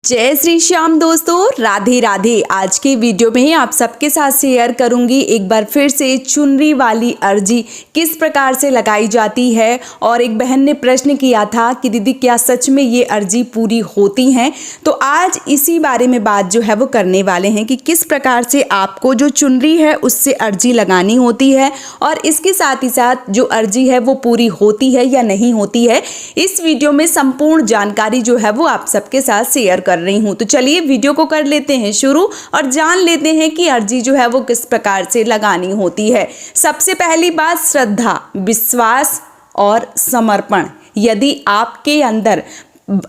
जय श्री श्याम दोस्तों, राधे राधे। आज के वीडियो में आप सबके साथ शेयर करूंगी एक बार फिर से चुनरी वाली अर्जी किस प्रकार से लगाई जाती है। और एक बहन ने प्रश्न किया था कि दीदी क्या सच में ये अर्जी पूरी होती हैं, तो आज इसी बारे में बात जो है वो करने वाले हैं कि किस प्रकार से आपको जो चुनरी है उससे अर्जी लगानी होती है और इसके साथ ही साथ जो अर्जी है वो पूरी होती है या नहीं होती है। इस वीडियो में संपूर्ण जानकारी जो है वो आप सबके साथ शेयर कर रही हूं। तो चलिए वीडियो को कर लेते हैं शुरू और जान लेते हैं कि अर्जी जो है वो किस प्रकार से लगानी होती है। सबसे पहली बात, श्रद्धा, विश्वास और समर्पण। यदि आपके अंदर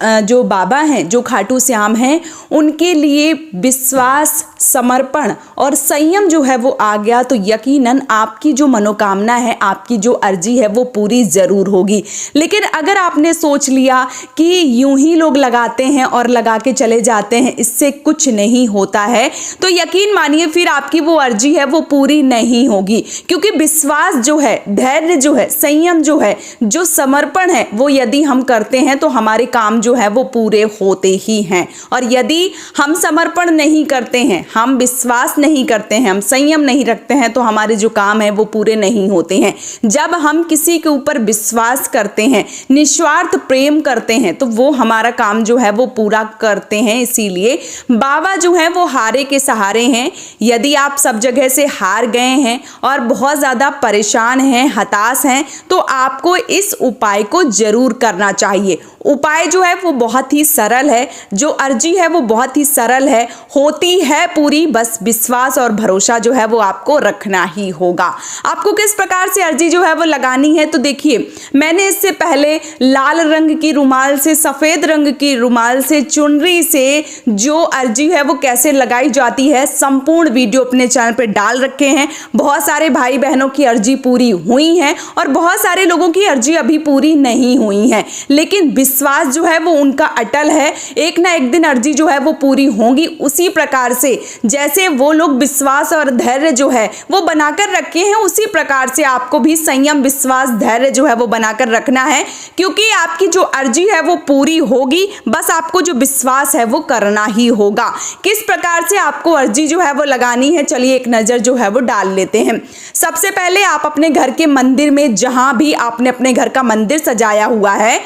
जो बाबा हैं, जो खाटू श्याम हैं, उनके लिए विश्वास, समर्पण और संयम जो है वो आ गया तो यकीनन आपकी जो मनोकामना है, आपकी जो अर्जी है वो पूरी ज़रूर होगी। लेकिन अगर आपने सोच लिया कि यूं ही लोग लगाते हैं और लगा के चले जाते हैं, इससे कुछ नहीं होता है, तो यकीन मानिए फिर आपकी वो अर्जी है वो पूरी नहीं होगी। क्योंकि विश्वास जो है, धैर्य जो है, संयम जो है, जो समर्पण है, वो यदि हम करते हैं तो हमारे काम जो है वो पूरे होते ही हैं। और यदि हम समर्पण नहीं करते हैं, हम विश्वास नहीं करते हैं, हम संयम नहीं रखते हैं, तो हमारे जो काम है वो पूरे नहीं होते हैं। जब हम किसी के ऊपर विश्वास करते हैं, निस्वार्थ प्रेम करते हैं, तो वो हमारा काम जो है वो पूरा करते हैं। इसीलिए बाबा जो है वो हारे के सहारे हैं। यदि आप सब जगह से हार गए हैं और बहुत ज़्यादा परेशान हैं, हताश हैं, तो आपको इस उपाय को जरूर करना चाहिए। उपाय जो है वो बहुत ही सरल है, जो अर्जी है वो बहुत ही सरल है, होती है पूरी, बस विश्वास और भरोसा जो है वो आपको रखना ही होगा। आपको किस प्रकार से अर्जी जो है वो लगानी है, तो देखिए मैंने इससे पहले लाल रंग की रुमाल से, सफ़ेद रंग की रुमाल से, चुनरी से जो अर्जी है वो कैसे लगाई जाती है संपूर्ण वीडियो अपने चैनल पर डाल रखे हैं। बहुत सारे भाई बहनों की अर्जी पूरी हुई है और बहुत सारे लोगों की अर्जी अभी पूरी नहीं हुई है, लेकिन विश्वास जो है वो उनका अटल है। एक ना एक दिन अर्जी जो है वो पूरी होंगी। उसी प्रकार से जैसे वो लोग विश्वास और धैर्य जो है वो बनाकर रखे हैं, उसी प्रकार से आपको भी संयम, विश्वास, धैर्य जो है वो बनाकर रखना है। क्योंकि आपकी जो अर्जी है वो पूरी होगी, बस आपको जो विश्वास है वो करना ही होगा। किस प्रकार से आपको अर्जी जो है वो लगानी है, चलिए एक नज़र जो है वो डाल लेते हैं। सबसे पहले आप अपने घर के मंदिर में, जहां भी आपने अपने घर का मंदिर सजाया हुआ है,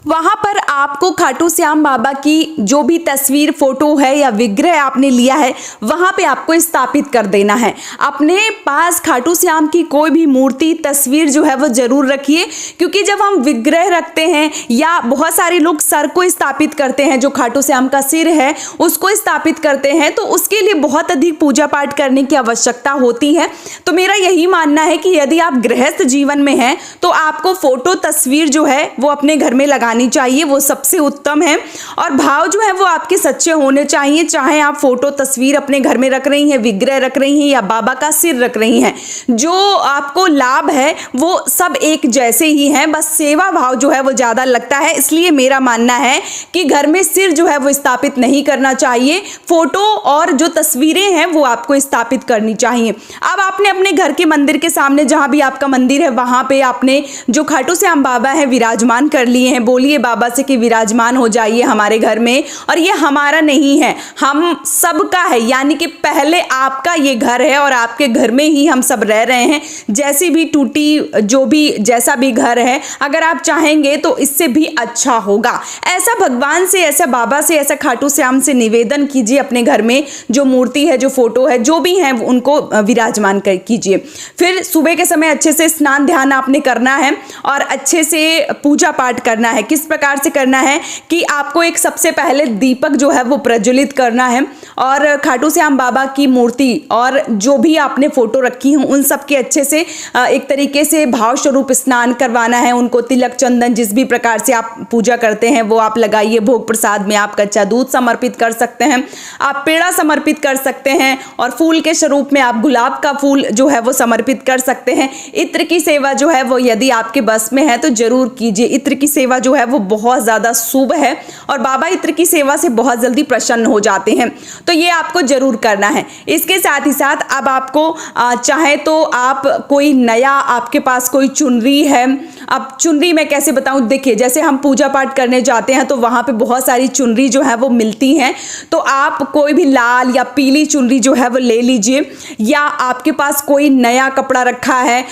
वहां पर आपको खाटू श्याम बाबा की जो भी तस्वीर, फोटो है या विग्रह आपने लिया है, वहां पे आपको स्थापित कर देना है। अपने पास खाटू श्याम की कोई भी मूर्ति, तस्वीर जो है वो जरूर रखिए। क्योंकि जब हम विग्रह रखते हैं या बहुत सारे लोग सर को स्थापित करते हैं, जो खाटू श्याम का सिर है उसको स्थापित करते हैं, तो उसके लिए बहुत अधिक पूजा पाठ करने की आवश्यकता होती है। तो मेरा यही मानना है कि यदि आप गृहस्थ जीवन में हैं तो आपको फोटो, तस्वीर जो है वो अपने घर में लगानी चाहिए, वो सबसे उत्तम है। और भाव जो है वो आपके सच्चे होने चाहिए। चाहे आप फोटो, तस्वीर अपने घर में रख रही हैं, विग्रह रख रही हैं या बाबा का सिर रख रही हैं, जो आपको लाभ है वो सब एक जैसे ही हैं, बस सेवा भाव जो है वो ज़्यादा लगता है। इसलिए मेरा मानना है कि घर में सिर जो है वो स्थापित नहीं करना चाहिए, फोटो और जो तस्वीरें हैं वो आपको स्थापित करनी चाहिए। अब आपने अपने घर के मंदिर के सामने, जहाँ भी आपका मंदिर है, वहाँ पे आपने जो खाटू श्याम बाबा है विराजमान कर लिए हैं। बोलिए बाबा से कि विराजमान हो जाइए हमारे घर में। और ये हमारा नहीं है, हम सबका है, यानी कि पहले आपका ये घर है और आपके घर में ही हम सब रह रहे हैं। जैसी भी टूटी, जो भी जैसा भी घर है, अगर आप चाहेंगे तो इससे भी अच्छा होगा। ऐसा भगवान से, ऐसा बाबा से, ऐसा खाटू श्याम से निवेदन कीजिए। अपने घर में जो मूर्ति है, जो फोटो है, जो भी है, उनको विराजमान कीजिए। फिर सुबह के समय अच्छे से स्नान ध्यान आपने करना है और अच्छे से पूजा पाठ करना है। किस प्रकार से करना है कि आपको एक सबसे पहले दीपक जो है वो प्रज्वलित करना है और खाटू श्याम बाबा की मूर्ति और जो भी आपने फोटो रखी हैं उन सब के अच्छे से एक तरीके से भाव स्वरूप स्नान करवाना है। उनको तिलक, चंदन, जिस भी प्रकार से आप पूजा करते हैं वो आप लगाइए। भोग प्रसाद में आप कच्चा दूध समर्पित कर सकते हैं, आप पेड़ा समर्पित कर सकते हैं और फूल के स्वरूप में आप गुलाब का फूल जो है वो समर्पित कर सकते हैं। इत्र की सेवा जो है वो यदि आपके बस में है तो जरूर कीजिए। इत्र की सेवा जो है है वो बहुत ज़्यादा शुभ है और बाबा इत्र की सेवा से बहुत जल्दी प्रसन्न हो जाते हैं। तो ये आपको जरूर करना है। इसके साथ ही साथ अब आपको चाहे तो आप कोई नया, आपके पास कोई चुनरी है, अब चुनरी मैं कैसे बताऊं, देखिए जैसे हम पूजा पाठ करने जाते हैं तो वहाँ पे बहुत सारी चुनरी जो है वो मिलती हैं, तो आप कोई भी लाल या पीली चुनरी जो है वो ले लीजिए। या आपके पास कोई नया कपड़ा रखा है,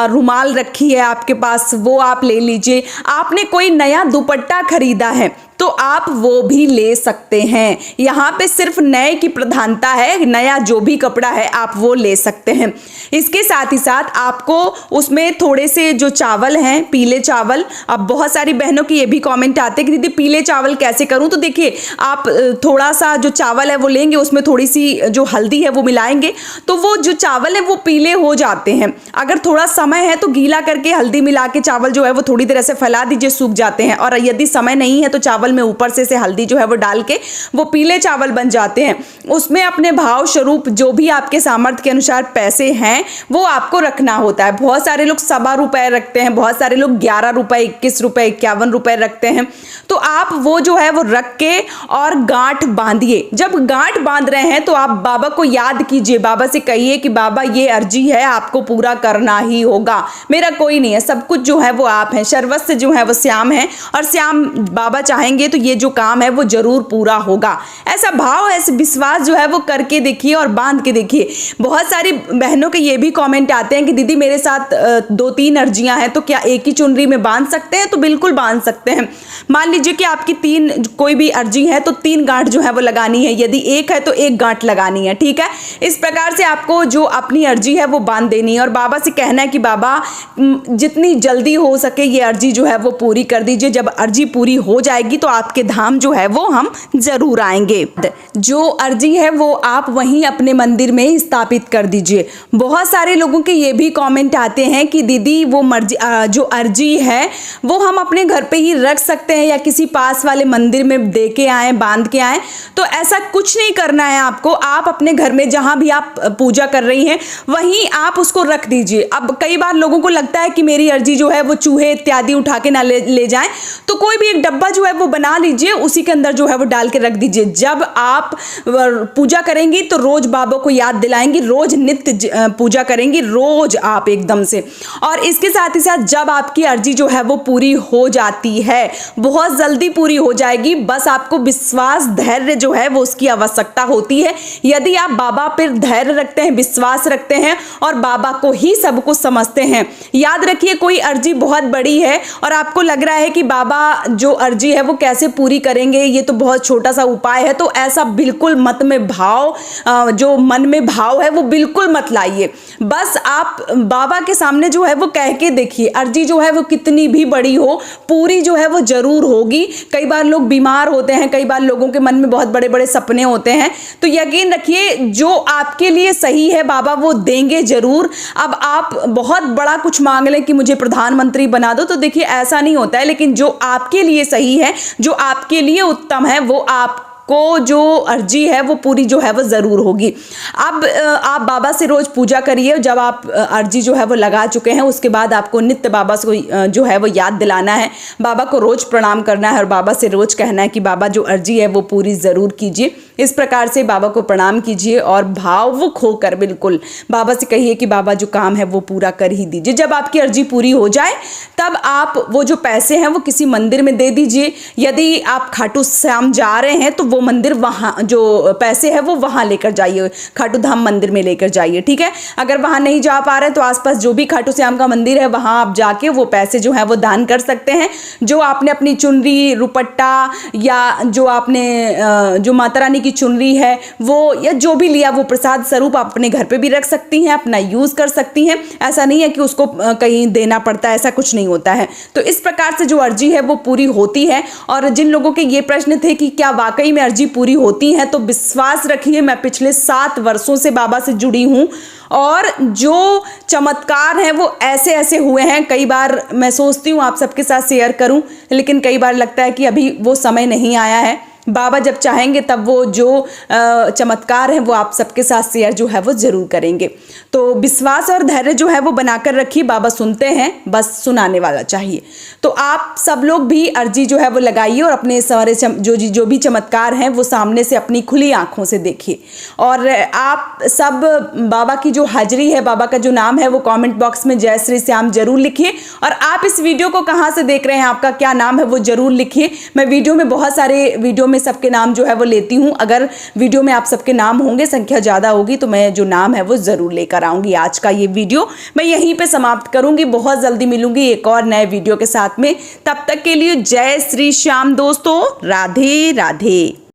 रुमाल रखी है आपके पास, वो आप ले लीजिए। आपने कोई नया दुपट्टा खरीदा है तो आप वो भी ले सकते हैं। यहाँ पे सिर्फ नए की प्रधानता है, नया जो भी कपड़ा है आप वो ले सकते हैं। इसके साथ ही साथ आपको उसमें थोड़े से जो चावल हैं, पीले चावल, अब बहुत सारी बहनों की ये भी कमेंट आते हैं कि दीदी पीले चावल कैसे करूं, तो देखिए आप थोड़ा सा जो चावल है वो लेंगे, उसमें थोड़ी सी जो हल्दी है वो मिलाएंगे तो वो जो चावल है वो पीले हो जाते हैं। अगर थोड़ा समय है तो गीला करके हल्दी मिला के चावल जो है वो थोड़ी देर ऐसे फैला दीजिए, सूख जाते हैं। और यदि समय नहीं है तो चावल में ऊपर से हल्दी जो है वो डाल के वो पीले चावल बन जाते हैं। उसमें अपने भाव स्वरूप जो भी आपके सामर्थ्य के अनुसार पैसे हैं वो आपको रखना होता है। बहुत सारे लोग 1.25 रुपए रखते हैं, बहुत सारे लोग 11 रुपए, 21 रुपए, 51 रुपए रखते हैं। तो आप वो जो है वो रख के और गांठ बांधिए। जब गांठ बांध रहे हैं तो आप बाबा को याद कीजिए, बाबा से कहिए कि बाबा ये अर्जी है, आपको पूरा करना ही होगा, मेरा कोई नहीं है, सब कुछ जो है वो आप हैं, सर्वस्व जो है वो श्याम है और श्याम बाबा चाहेंगे तो ये जो काम है वो जरूर पूरा होगा। ऐसा भाव, ऐसे विश्वास जो है वो करके देखिए और बांध के देखिए। बहुत सारी बहनों के ये भी कमेंट आते हैं कि दीदी मेरे साथ 2-3 अर्जियां हैं तो क्या एक ही चुनरी में बांध सकते हैं? तो बिल्कुल बांध सकते हैं। मान लीजिए कि आपकी 3 कोई भी अर्जी है तो 3 गांठ जो है वो लगानी है, यदि 1 है तो 1 गांठ लगानी है, ठीक है। इस प्रकार से आपको जो अपनी अर्जी है वो बांध देनी है और बाबा से कहना है कि बाबा जितनी जल्दी हो सके ये अर्जी जो है वो पूरी कर दीजिए। जब अर्जी पूरी हो जाएगी तो आपके धाम जो है वो हम जरूर आएंगे। जो अर्जी है वो आप वहीं अपने मंदिर में स्थापित कर दीजिए। बहुत सारे लोगों के ये भी कमेंट आते हैं कि दीदी वो जो अर्जी है वो हम अपने घर पे ही रख सकते हैं या किसी पास वाले मंदिर में दे के आए, बांध के आए? तो ऐसा कुछ नहीं करना है आपको। आप अपने घर में जहां भी आप पूजा कर रही हैं वहीं आप उसको रख दीजिए। अब कई बार लोगों को लगता है कि मेरी अर्जी जो है वो चूहे इत्यादि उठा के ना ले जाएं, तो कोई भी एक डब्बा जो है वो बना लीजिए, उसी के अंदर जो है वो डाल के रख दीजिए। जब आप पूजा करेंगी तो रोज बाबा को याद दिलाएंगी, रोज नित्य पूजा करेंगी, रोज आप एकदम से। और इसके साथ ही साथ जब आपकी अर्जी जो है वो पूरी हो जाती है, बहुत जल्दी पूरी हो जाएगी, बस आपको विश्वास, धैर्य जो है वो उसकी आवश्यकता होती है। यदि आप बाबा पर धैर्य रखते हैं, विश्वास रखते हैं और बाबा को ही सब कुछ समझते हैं, याद रखिए कोई अर्जी बहुत बड़ी है और आपको लग रहा है कि बाबा जो अर्जी है वो कैसे पूरी करेंगे, ये तो बहुत छोटा सा उपाय है, तो ऐसा बिल्कुल मत में भाव, जो मन में भाव है वो बिल्कुल मत लाइए। बस आप बाबा के सामने जो है वो कह के देखिए, अर्जी जो है वो कितनी भी बड़ी हो पूरी जो है वो जरूर होगी। कई बार लोग बीमार होते हैं, कई बार लोगों के मन में बहुत बड़े बड़े सपने होते हैं, तो यकीन रखिए जो आपके लिए सही है बाबा वो देंगे जरूर। अब आप बहुत बड़ा कुछ मांग लें कि मुझे प्रधानमंत्री बना दो, तो देखिए ऐसा नहीं होता है, लेकिन जो आपके लिए सही है, जो आपके लिए उत्तम है, वो आपको जो अर्जी है वो पूरी जो है वो जरूर होगी। अब आप बाबा से रोज पूजा करिए। जब आप अर्जी जो है वो लगा चुके हैं उसके बाद आपको नित्य बाबा को जो है वो याद दिलाना है, बाबा को रोज प्रणाम करना है और बाबा से रोज कहना है कि बाबा जो अर्जी है वो पूरी जरूर कीजिए। इस प्रकार से बाबा को प्रणाम कीजिए और भाव वो खोकर बिल्कुल बाबा से कहिए कि बाबा जो काम है वो पूरा कर ही दीजिए। जब आपकी अर्जी पूरी हो जाए तब आप वो जो पैसे हैं वो किसी मंदिर में दे दीजिए। यदि आप खाटू श्याम जा रहे हैं तो वो मंदिर वहाँ जो पैसे है वो वहाँ लेकर जाइए, खाटू धाम मंदिर में लेकर जाइए, ठीक है। अगर वहाँ नहीं जा पा रहे तो आसपास जो भी खाटू श्याम का मंदिर है वहाँ आप जाके वो पैसे जो है वो दान कर सकते हैं। जो आपने अपनी चुनरी, रुपट्टा या जो आपने जो माता रानी की चुनरी है वो या जो भी लिया वो प्रसाद स्वरूप आप अपने घर पे भी रख सकती हैं, अपना यूज कर सकती हैं। ऐसा नहीं है कि उसको कहीं देना पड़ता है, ऐसा कुछ नहीं होता है। तो इस प्रकार से जो अर्जी है वो पूरी होती है। और जिन लोगों के ये प्रश्न थे कि क्या वाकई में अर्जी पूरी होती है, तो विश्वास रखिए, मैं पिछले 7 वर्षों से बाबा से जुड़ी हूँ और जो चमत्कार हैं वो ऐसे ऐसे हुए हैं। कई बार मैं सोचती हूँ आप सबके साथ शेयर करूँ, लेकिन कई बार लगता है कि अभी वो समय नहीं आया है। बाबा जब चाहेंगे तब वो जो चमत्कार है वो आप सबके साथ शेयर जो है वो ज़रूर करेंगे। तो विश्वास और धैर्य जो है वो बनाकर रखिए, बाबा सुनते हैं, बस सुनाने वाला चाहिए। तो आप सब लोग भी अर्जी जो है वो लगाइए और अपने सारे जो भी चमत्कार हैं वो सामने से अपनी खुली आंखों से देखिए। और आप सब बाबा की जो हाजिरी है, बाबा का जो नाम है वो कमेंट बॉक्स में जय श्री श्याम जरूर लिखिए। और आप इस वीडियो को कहाँ से देख रहे हैं, आपका क्या नाम है वो जरूर लिखिए। मैं वीडियो में बहुत सारे वीडियो में सबके नाम जो है वो लेती हूँ। अगर वीडियो में आप सबके नाम होंगे, संख्या ज़्यादा होगी, तो मैं जो नाम है वो ज़रूर लेकर आऊँगी। आज का ये वीडियो मैं यहीं पे समाप्त करूँगी। बहुत जल्दी मिलूंगी एक और नए वीडियो के साथ में। तब तक के लिए जय श्री श्याम दोस्तों, राधे राधे।